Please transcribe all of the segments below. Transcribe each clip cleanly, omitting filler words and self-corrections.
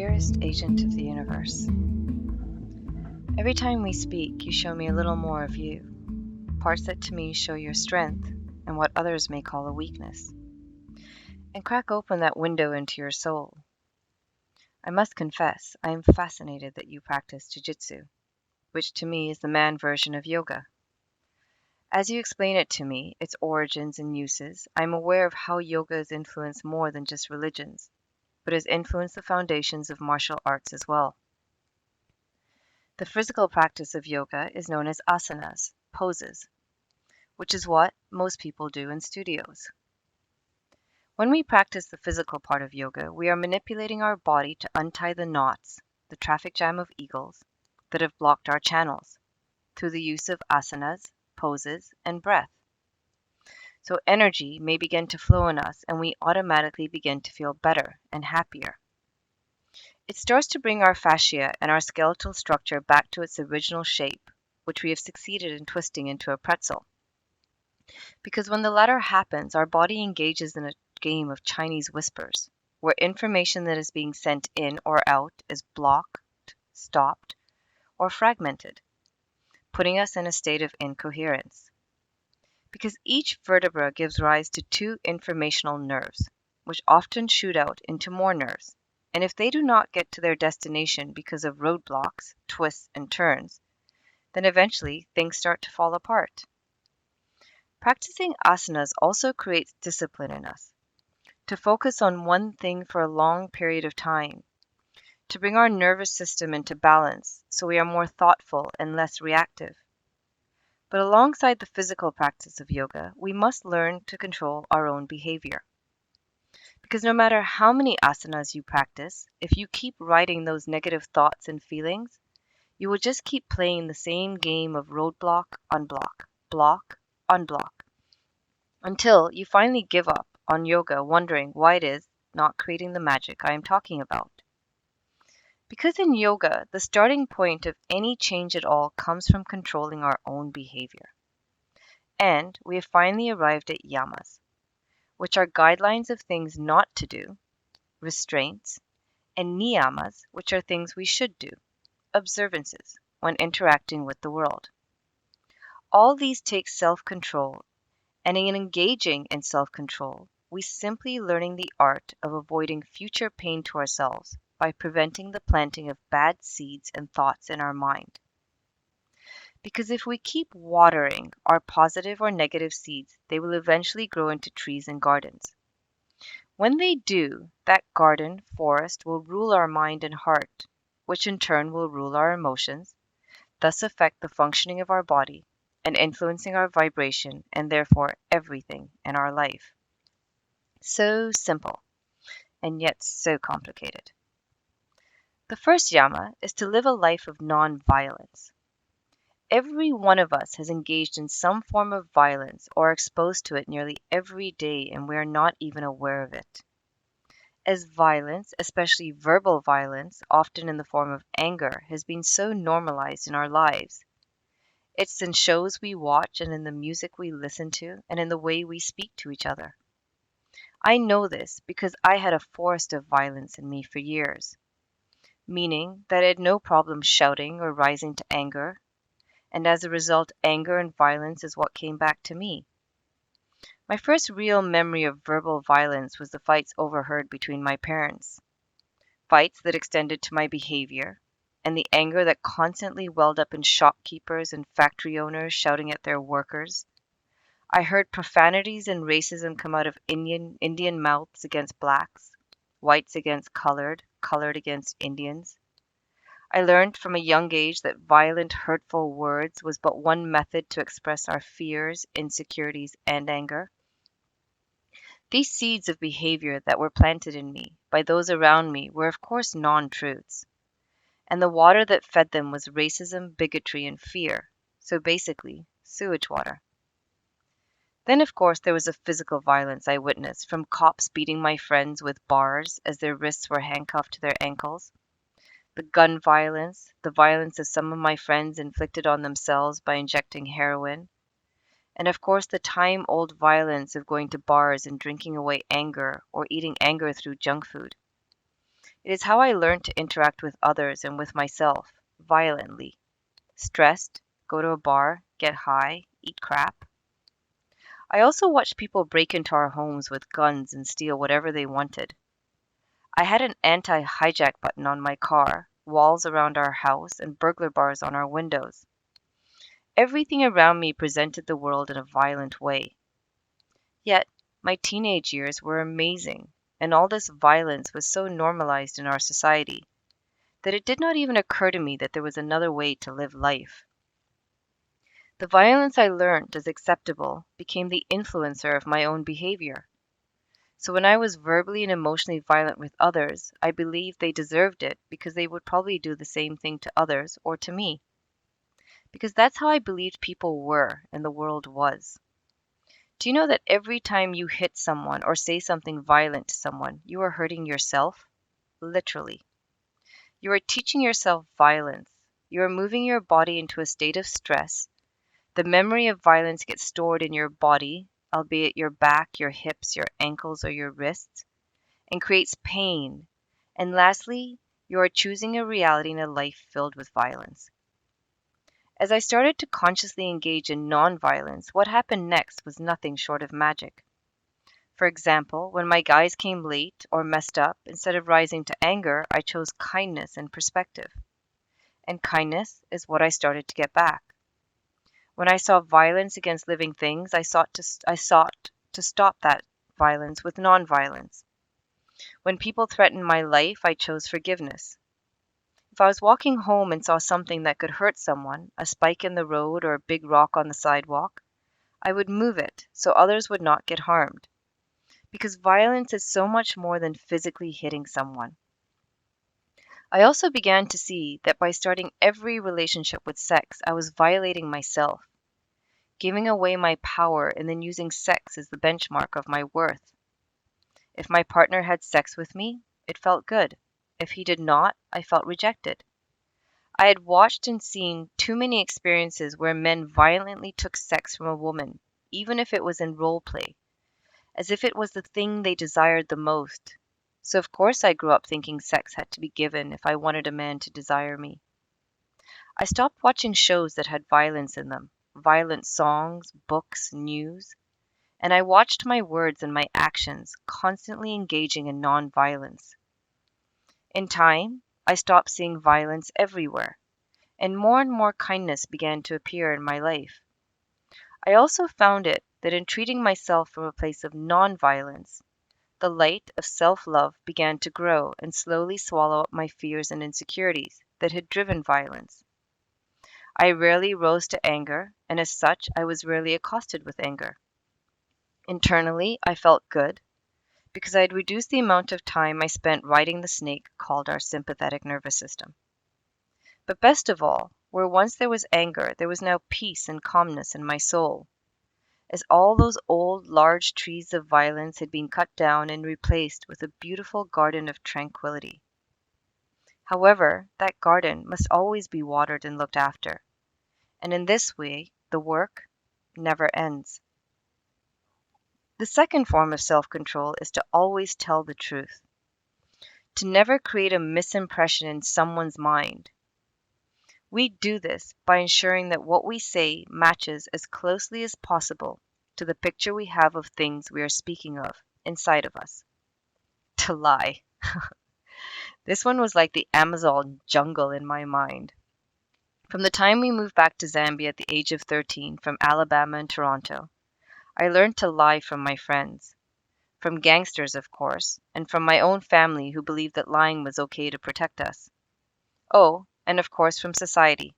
Dearest agent of the universe, every time we speak, you show me a little more of you, parts that to me show your strength and what others may call a weakness, and crack open that window into your soul. I must confess, I am fascinated that you practice jiu-jitsu, which to me is the man version of yoga. As you explain it to me, its origins and uses, I am aware of how yoga has influenced more than just religions, but has influenced the foundations of martial arts as well. The physical practice of yoga is known as asanas, poses, which is what most people do in studios. When we practice the physical part of yoga, we are manipulating our body to untie the knots, the traffic jam of egos, that have blocked our channels, through the use of asanas, poses, and breath. So energy may begin to flow in us, and we automatically begin to feel better and happier. It starts to bring our fascia and our skeletal structure back to its original shape, which we have succeeded in twisting into a pretzel. Because when the latter happens, our body engages in a game of Chinese whispers, where information that is being sent in or out is blocked, stopped, or fragmented, putting us in a state of incoherence. Because each vertebra gives rise to two informational nerves, which often shoot out into more nerves. And if they do not get to their destination because of roadblocks, twists, and turns, then eventually things start to fall apart. Practicing asanas also creates discipline in us, to focus on one thing for a long period of time, to bring our nervous system into balance so we are more thoughtful and less reactive. But alongside the physical practice of yoga, we must learn to control our own behavior. Because no matter how many asanas you practice, if you keep riding those negative thoughts and feelings, you will just keep playing the same game of roadblock, unblock, block, unblock, until you finally give up on yoga, wondering why it is not creating the magic I am talking about. Because in yoga, the starting point of any change at all comes from controlling our own behavior. And we have finally arrived at yamas, which are guidelines of things not to do, restraints, and niyamas, which are things we should do, observances, when interacting with the world. All these take self-control, and in engaging in self-control, we simply learning the art of avoiding future pain to ourselves by preventing the planting of bad seeds and thoughts in our mind. Because if we keep watering our positive or negative seeds, they will eventually grow into trees and gardens. When they do, that garden, forest will rule our mind and heart, which in turn will rule our emotions, thus affect the functioning of our body and influencing our vibration and therefore everything in our life. So simple, and yet so complicated. The first yama is to live a life of non-violence. Every one of us has engaged in some form of violence or exposed to it nearly every day, and we are not even aware of it. As violence, especially verbal violence, often in the form of anger, has been so normalized in our lives. It's in shows we watch and in the music we listen to and in the way we speak to each other. I know this because I had a forest of violence in me for years, meaning that I had no problem shouting or rising to anger, and as a result, anger and violence is what came back to me. My first real memory of verbal violence was the fights overheard between my parents, fights that extended to my behavior, and the anger that constantly welled up in shopkeepers and factory owners shouting at their workers. I heard profanities and racism come out of Indian mouths against blacks, whites against colored, colored against Indians. I learned from a young age that violent, hurtful words was but one method to express our fears, insecurities, and anger. These seeds of behavior that were planted in me by those around me were of course non-truths, and the water that fed them was racism, bigotry, and fear, so basically, sewage water. Then, of course, there was the physical violence I witnessed, from cops beating my friends with bars as their wrists were handcuffed to their ankles, the gun violence, the violence that some of my friends inflicted on themselves by injecting heroin, and of course the time-old violence of going to bars and drinking away anger or eating anger through junk food. It is how I learned to interact with others and with myself violently. Stressed, go to a bar, get high, eat crap. I also watched people break into our homes with guns and steal whatever they wanted. I had an anti-hijack button on my car, walls around our house, and burglar bars on our windows. Everything around me presented the world in a violent way. Yet, my teenage years were amazing, and all this violence was so normalized in our society that it did not even occur to me that there was another way to live life. The violence I learned as acceptable became the influencer of my own behavior. So when I was verbally and emotionally violent with others, I believed they deserved it because they would probably do the same thing to others or to me. Because that's how I believed people were and the world was. Do you know that every time you hit someone or say something violent to someone, you are hurting yourself? Literally. You are teaching yourself violence. You are moving your body into a state of stress. The memory of violence gets stored in your body, albeit your back, your hips, your ankles, or your wrists, and creates pain. And lastly, you are choosing a reality in a life filled with violence. As I started to consciously engage in nonviolence, what happened next was nothing short of magic. For example, when my guys came late or messed up, instead of rising to anger, I chose kindness and perspective. And kindness is what I started to get back. When I saw violence against living things, I sought to stop that violence with nonviolence. When people threatened my life, I chose forgiveness. If I was walking home and saw something that could hurt someone, a spike in the road or a big rock on the sidewalk, I would move it so others would not get harmed. Because violence is so much more than physically hitting someone. I also began to see that by starting every relationship with sex, I was violating myself, giving away my power and then using sex as the benchmark of my worth. If my partner had sex with me, it felt good. If he did not, I felt rejected. I had watched and seen too many experiences where men violently took sex from a woman, even if it was in role play, as if it was the thing they desired the most. So of course I grew up thinking sex had to be given if I wanted a man to desire me. I stopped watching shows that had violence in them, violent songs, books, news, and I watched my words and my actions constantly engaging in non-violence. In time, I stopped seeing violence everywhere, and more kindness began to appear in my life. I also found it that in treating myself from a place of non-violence, the light of self-love began to grow and slowly swallow up my fears and insecurities that had driven violence. I rarely rose to anger, and as such, I was rarely accosted with anger. Internally, I felt good because I had reduced the amount of time I spent riding the snake called our sympathetic nervous system. But best of all, where once there was anger, there was now peace and calmness in my soul, as all those old large trees of violence had been cut down and replaced with a beautiful garden of tranquility. However, that garden must always be watered and looked after, and in this way the work never ends. The second form of self-control is to always tell the truth, to never create a misimpression in someone's mind. We do this by ensuring that what we say matches as closely as possible to the picture we have of things we are speaking of inside of us. To lie. This one was like the Amazon jungle in my mind. From the time we moved back to Zambia at the age of 13 from Alabama and Toronto, I learned to lie from my friends, from gangsters, of course, and from my own family who believed that lying was okay to protect us. Oh, and of course from society,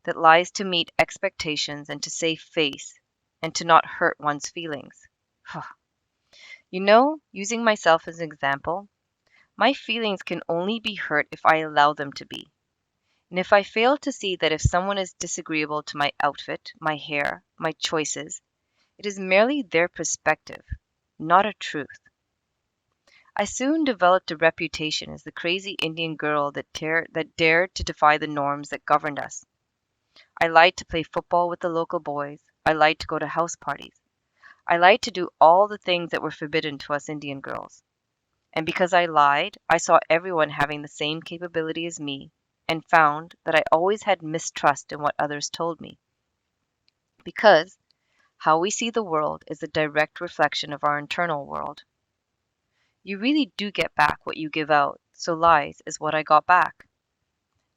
that lies to meet expectations and to save face and to not hurt one's feelings. You know, using myself as an example, my feelings can only be hurt if I allow them to be. And if I fail to see that if someone is disagreeable to my outfit, my hair, my choices, it is merely their perspective, not a truth. I soon developed a reputation as the crazy Indian girl that dared to defy the norms that governed us. I lied to play football with the local boys. I lied to go to house parties. I lied to do all the things that were forbidden to us Indian girls. And because I lied, I saw everyone having the same capability as me and found that I always had mistrust in what others told me. Because how we see the world is a direct reflection of our internal world. You really do get back what you give out, so lies is what I got back.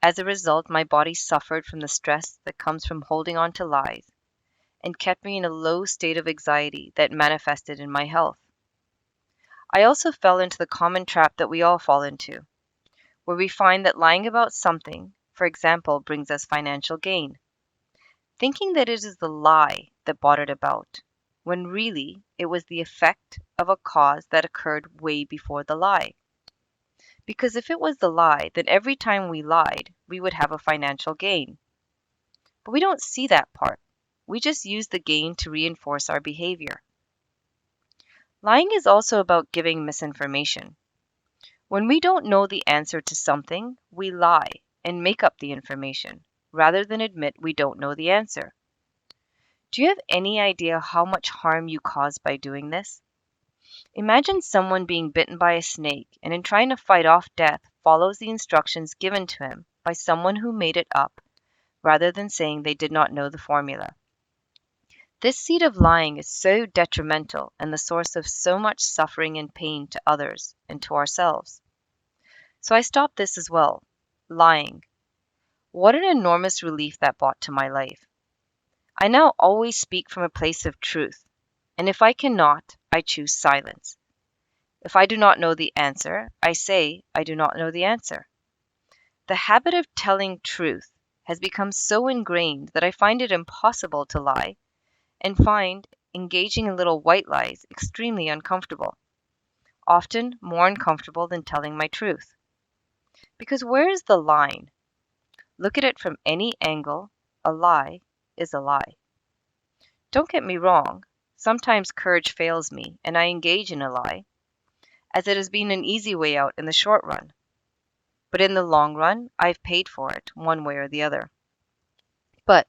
As a result, my body suffered from the stress that comes from holding on to lies and kept me in a low state of anxiety that manifested in my health. I also fell into the common trap that we all fall into, where we find that lying about something, for example, brings us financial gain, thinking that it is the lie that brought it about, when really it was the effect of a cause that occurred way before the lie. Because if it was the lie, then every time we lied, we would have a financial gain. But we don't see that part. We just use the gain to reinforce our behavior. Lying is also about giving misinformation. When we don't know the answer to something, we lie and make up the information, rather than admit we don't know the answer. Do you have any idea how much harm you cause by doing this? Imagine someone being bitten by a snake and in trying to fight off death follows the instructions given to him by someone who made it up, rather than saying they did not know the formula. This seed of lying is so detrimental and the source of so much suffering and pain to others and to ourselves. So I stopped this as well. Lying. What an enormous relief that brought to my life. I now always speak from a place of truth, and if I cannot, I choose silence. If I do not know the answer, I say I do not know the answer. The habit of telling truth has become so ingrained that I find it impossible to lie and find engaging in little white lies extremely uncomfortable, often more uncomfortable than telling my truth. Because where is the line? Look at it from any angle, a lie is a lie. Don't get me wrong, sometimes courage fails me and I engage in a lie, as it has been an easy way out in the short run. But in the long run, I've paid for it, one way or the other. But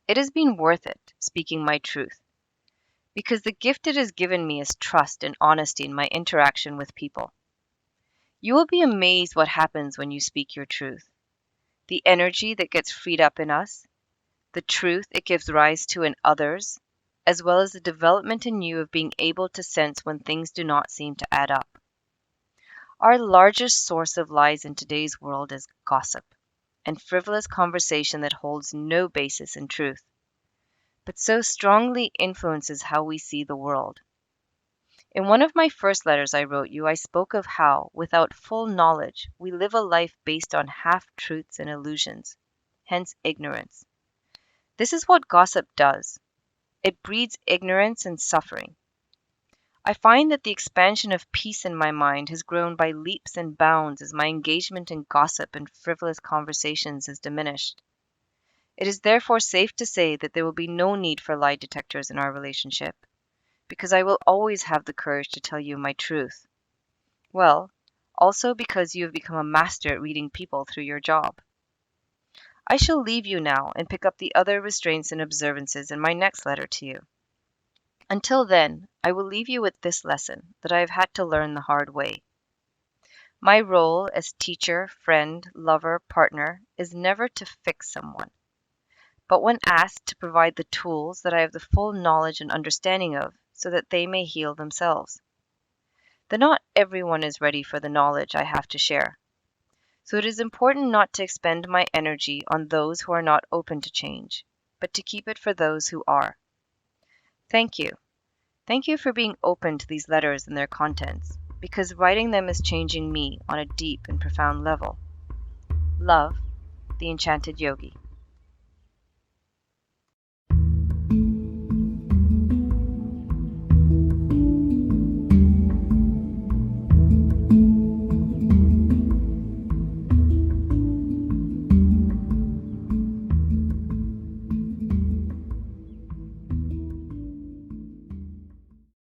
it has been worth it, speaking my truth, because the gift it has given me is trust and honesty in my interaction with people. You will be amazed what happens when you speak your truth. The energy that gets freed up in us, the truth it gives rise to in others, as well as the development in you of being able to sense when things do not seem to add up. Our largest source of lies in today's world is gossip and frivolous conversation that holds no basis in truth, but so strongly influences how we see the world. In one of my first letters I wrote you, I spoke of how, without full knowledge, we live a life based on half-truths and illusions, hence ignorance. This is what gossip does. It breeds ignorance and suffering. I find that the expansion of peace in my mind has grown by leaps and bounds as my engagement in gossip and frivolous conversations is diminished. It is therefore safe to say that there will be no need for lie detectors in our relationship, because I will always have the courage to tell you my truth. Well, also because you have become a master at reading people through your job. I shall leave you now and pick up the other restraints and observances in my next letter to you. Until then, I will leave you with this lesson that I have had to learn the hard way. My role as teacher, friend, lover, partner is never to fix someone, but when asked to provide the tools that I have the full knowledge and understanding of so that they may heal themselves. Then not everyone is ready for the knowledge I have to share. So it is important not to expend my energy on those who are not open to change, but to keep it for those who are. Thank you. Thank you for being open to these letters and their contents, because writing them is changing me on a deep and profound level. Love, the Enchanted Yogi.